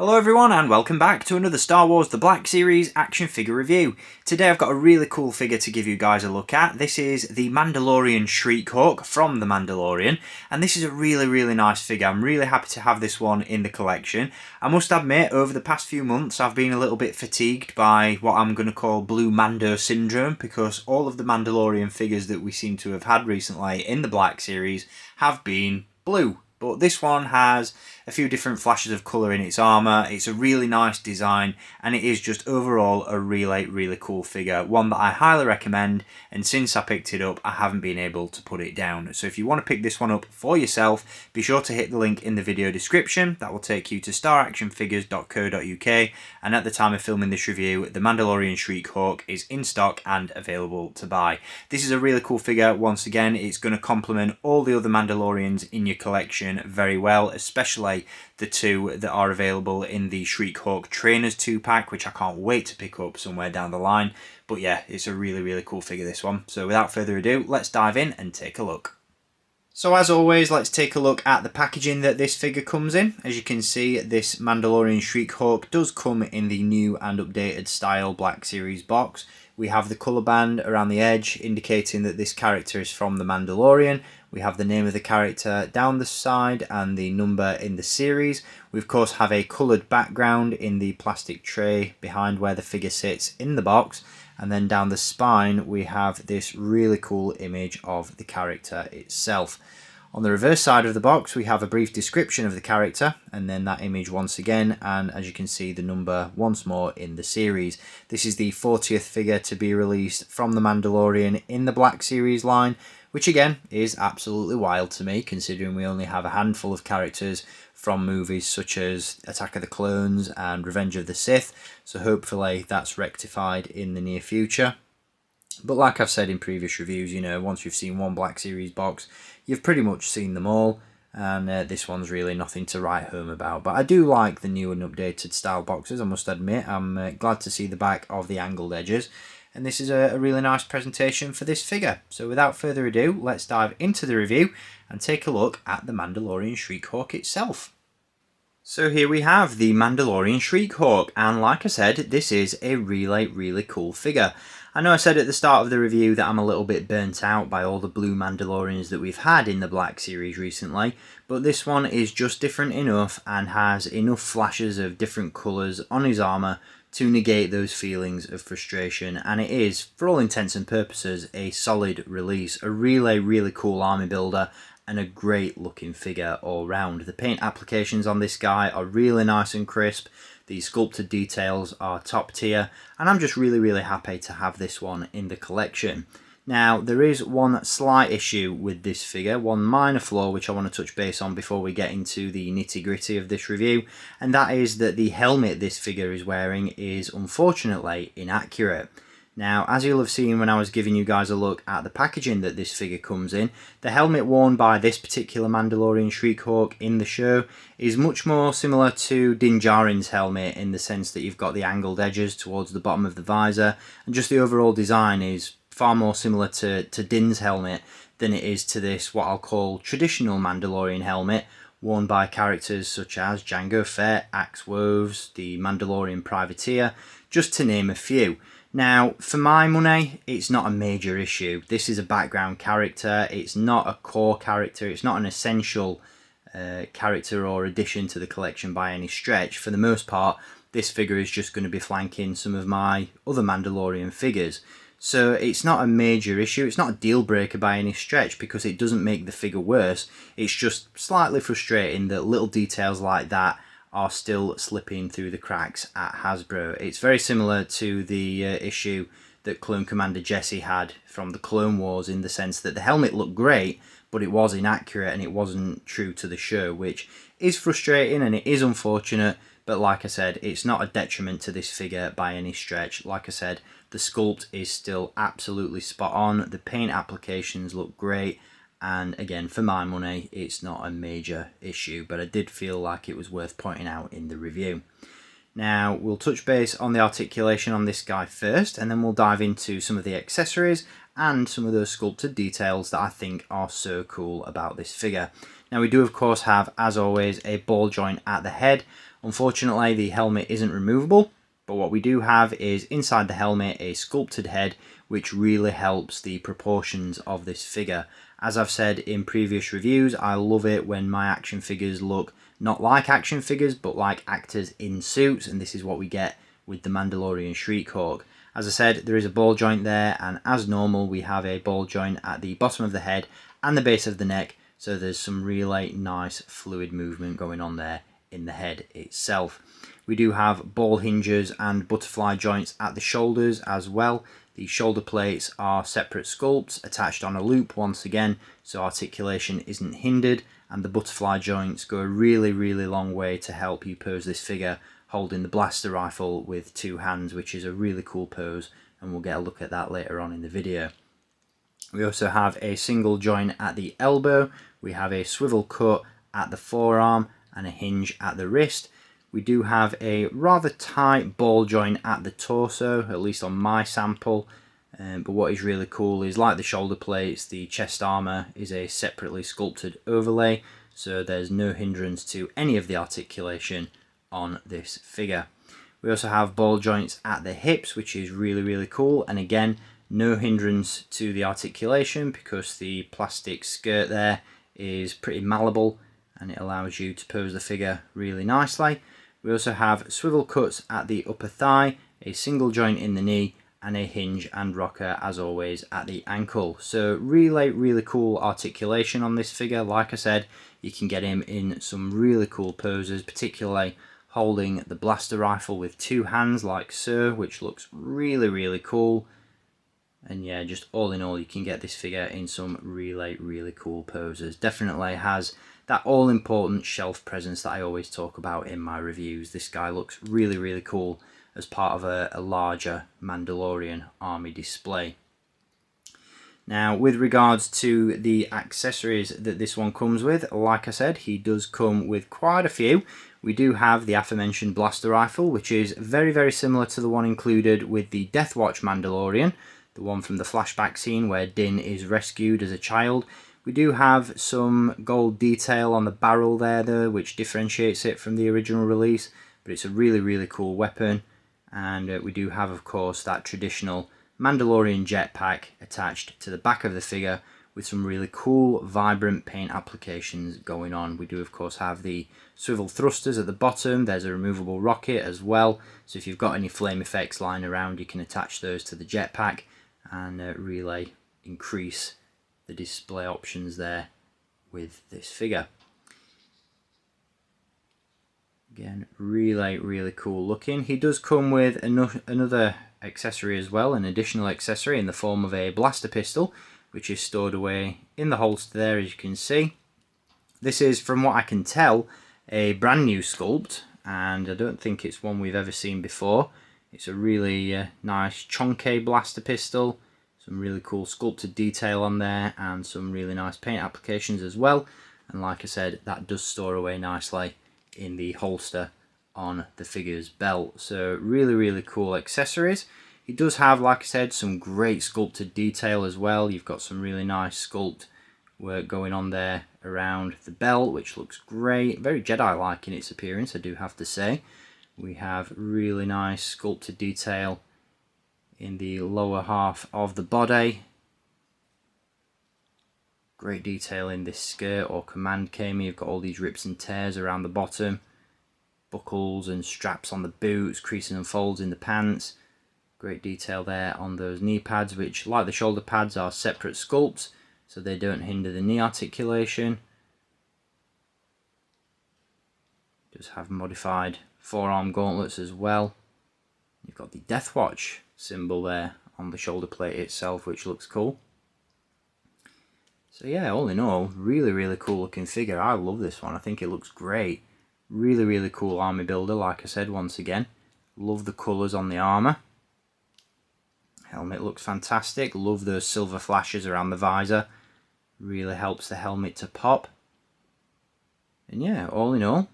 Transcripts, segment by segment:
Hello everyone and welcome back to another Star Wars The Black Series action figure review. Today I've got a really cool figure to give you guys a look at. This is the Mandalorian Shriek-Hawk from The Mandalorian, and this is a really nice figure. I'm really happy to have this one in the collection. I must admit, over the past few months I've been a little bit fatigued by what I'm going to call Blue Mando syndrome, because all of the Mandalorian figures that we seem to have had recently in the Black Series have been blue. But this one has a few different flashes of colour in its armour. It's a really nice design and it is just overall a really cool figure. One that I highly recommend, and since I picked it up I haven't been able to put it down. So if you want to pick this one up for yourself, be sure to hit the link in the video description. That will take you to staractionfigures.co.uk, and at the time of filming this review, the Mandalorian Shriek-Hawk is in stock and available to buy. This is a really cool figure. Once again, it's going to complement all the other Mandalorians in your collection very well, especially the two that are available in the Shriek-Hawk Trainers 2-pack, which I can't wait to pick up somewhere down the line. But yeah, it's a really cool figure, this one. So without further ado, let's dive in and take a look. So as always, let's take a look at the packaging that this figure comes in. As you can see, this Mandalorian Shriek-Hawk does come in the new and updated style Black Series box. We have the colour band around the edge indicating that this character is from The Mandalorian. We have the name of the character down the side and the number in the series. We of course have a coloured background in the plastic tray behind where the figure sits in the box. And then down the spine we have this really cool image of the character itself. On the reverse side of the box we have a brief description of the character, and then that image once again, and as you can see the number once more in the series. This is the 40th figure to be released from The Mandalorian in the Black Series line, which again is absolutely wild to me, considering we only have a handful of characters from movies such as Attack of the Clones and Revenge of the Sith, so hopefully that's rectified in the near future. But like I've said in previous reviews, you know, once you've seen one Black Series box, you've pretty much seen them all, and this one's really nothing to write home about. But I do like the new and updated style boxes, I must admit. I'm glad to see the back of the angled edges, and this is a really nice presentation for this figure. So without further ado, let's dive into the review and take a look at the Mandalorian Shriek-Hawk itself. So here we have the Mandalorian Shriek-Hawk, and like I said, this is a really cool figure. I know I said at the start of the review that I'm a little bit burnt out by all the blue Mandalorians that we've had in the Black Series recently, but this one is just different enough and has enough flashes of different colours on his armour to negate those feelings of frustration, and it is, for all intents and purposes, a solid release, a really cool army builder, and a great looking figure all round. The paint applications on this guy are really nice and crisp, the sculpted details are top tier, and I'm just really happy to have this one in the collection. Now, there is one slight issue with this figure, one minor flaw which I want to touch base on before we get into the nitty-gritty of this review, and that is that the helmet this figure is wearing is unfortunately inaccurate. Now, as you'll have seen when I was giving you guys a look at the packaging that this figure comes in, the helmet worn by this particular Mandalorian Shriek-Hawk in the show is much more similar to Din Djarin's helmet, in the sense that you've got the angled edges towards the bottom of the visor, and just the overall design is far more similar to Din's helmet than it is to this, what I'll call, traditional Mandalorian helmet, worn by characters such as Jango Fett, Axe Woves, the Mandalorian Privateer, just to name a few. Now, for my money, it's not a major issue. This is a background character, it's not a core character, it's not an essential character or addition to the collection by any stretch. For the most part, this figure is just going to be flanking some of my other Mandalorian figures. So it's not a major issue, it's not a deal breaker by any stretch, because it doesn't make the figure worse. It's just slightly frustrating that little details like that are still slipping through the cracks at Hasbro. It's very similar to the issue that Clone Commander Jesse had from the Clone Wars, in the sense that the helmet looked great, but it was inaccurate and it wasn't true to the show, which is frustrating and it is unfortunate, but like I said, it's not a detriment to this figure by any stretch. Like I said, the sculpt is still absolutely spot on, the paint applications look great, and again, for my money, it's not a major issue, but I did feel like it was worth pointing out in the review. Now, we'll touch base on the articulation on this guy first, and then we'll dive into some of the accessories and some of those sculpted details that I think are so cool about this figure. Now, we do of course have, as always, a ball joint at the head, Unfortunately, the helmet isn't removable, but what we do have is inside the helmet a sculpted head, which really helps the proportions of this figure. As I've said in previous reviews, I love it when my action figures look not like action figures, but like actors in suits, and this is what we get with the Mandalorian Shriek-Hawk. As I said, there is a ball joint there, and as normal, we have a ball joint at the bottom of the head and the base of the neck, so there's some really nice fluid movement going on there in the head itself. We do have ball hinges and butterfly joints at the shoulders as well. The shoulder plates are separate sculpts attached on a loop once again, so articulation isn't hindered, and the butterfly joints go a really long way to help you pose this figure holding the blaster rifle with two hands, which is a really cool pose, and we'll get a look at that later on in the video. We also have a single joint at the elbow, we have a swivel cut at the forearm and a hinge at the wrist. We do have a rather tight ball joint at the torso, at least on my sample, but what is really cool is, like the shoulder plates, the chest armour is a separately sculpted overlay, so there's no hindrance to any of the articulation on this figure. We also have ball joints at the hips, which is really cool, and again, no hindrance to the articulation because the plastic skirt there is pretty malleable and it allows you to pose the figure really nicely. We also have swivel cuts at the upper thigh, a single joint in the knee, and a hinge and rocker as always at the ankle. So really cool articulation on this figure. Like I said, you can get him in some really cool poses, particularly holding the blaster rifle with two hands like so, which looks really cool. And yeah, just all in all, you can get this figure in some really cool poses. Definitely has that all-important shelf presence that I always talk about in my reviews. This guy looks really cool as part of a larger Mandalorian army display. Now, with regards to the accessories that this one comes with, like I said, he does come with quite a few. We do have the aforementioned blaster rifle, which is very similar to the one included with the Death Watch Mandalorian, the one from the flashback scene where Din is rescued as a child. We do have some gold detail on the barrel there though, which differentiates it from the original release, but it's a really cool weapon. And we do have, of course, that traditional Mandalorian jetpack attached to the back of the figure with some really cool, vibrant paint applications going on. We do, of course, have the swivel thrusters at the bottom. There's a removable rocket as well, so if you've got any flame effects lying around, you can attach those to the jetpack and really increase the display options there with this figure. Again, really cool looking. He does come with another accessory as well, an additional accessory in the form of a blaster pistol, which is stored away in the holster there, as you can see. This is, from what I can tell, a brand new sculpt, and I don't think it's one we've ever seen before. It's a really nice chonky blaster pistol, some really cool sculpted detail on there, and some really nice paint applications as well. And like I said, that does store away nicely in the holster on the figure's belt. So really cool accessories. He does have, like I said, some great sculpted detail as well. You've got some really nice sculpt work going on there around the belt, which looks great. Very Jedi-like in its appearance, I do have to say. We have really nice sculpted detail in the lower half of the body. Great detail in this skirt or command cami. You've got all these rips and tears around the bottom, buckles and straps on the boots, creases and folds in the pants. Great detail there on those knee pads, which, like the shoulder pads, are separate sculpts, so they don't hinder the knee articulation. Does have modified forearm gauntlets as well. You've got the Death Watch symbol there on the shoulder plate itself, which looks cool. So yeah, all in all, really cool looking figure. I love this one. I think it looks great. Really cool army builder, like I said once again. Love the colours on the armour. Helmet looks fantastic. Love those silver flashes around the visor. Really helps the helmet to pop. And yeah, all in all,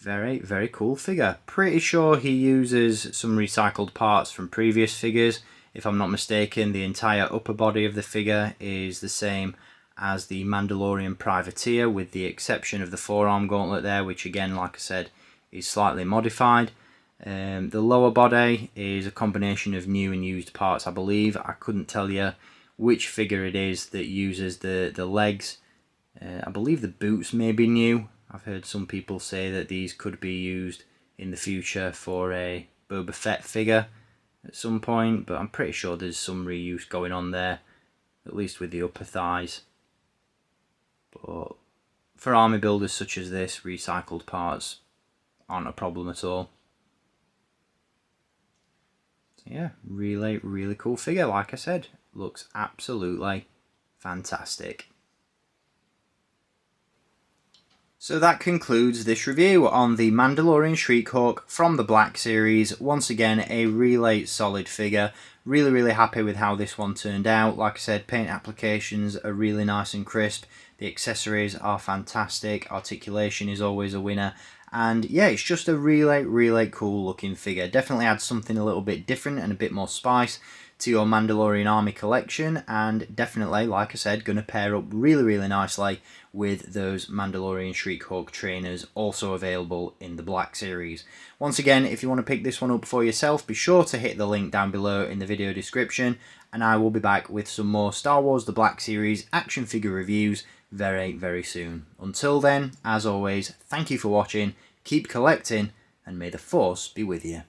very cool figure. Pretty sure he uses some recycled parts from previous figures. If I'm not mistaken, the entire upper body of the figure is the same as the Mandalorian Privateer, with the exception of the forearm gauntlet there, which again, like I said, is slightly modified. The lower body is a combination of new and used parts, I believe. I couldn't tell you which figure it is that uses the legs. I believe the boots may be new. I've heard some people say that these could be used in the future for a Boba Fett figure at some point, but I'm pretty sure there's some reuse going on there, at least with the upper thighs. But for army builders such as this, recycled parts aren't a problem at all. So yeah, really cool figure. Like I said, looks absolutely fantastic. So that concludes this review on the Mandalorian Shriek-Hawk from the Black Series. Once again, a really solid figure. Really happy with how this one turned out. Like I said, paint applications are really nice and crisp. The accessories are fantastic. Articulation is always a winner. And yeah, it's just a really cool looking figure. Definitely adds something a little bit different and a bit more spice to your Mandalorian army collection, and definitely, like I said, going to pair up really nicely with those Mandalorian Shriek-Hawk trainers, also available in the Black Series. Once again, if you want to pick this one up for yourself, be sure to hit the link down below in the video description, and I will be back with some more Star Wars The Black Series action figure reviews very soon. Until then, as always, thank you for watching, keep collecting, and may the Force be with you.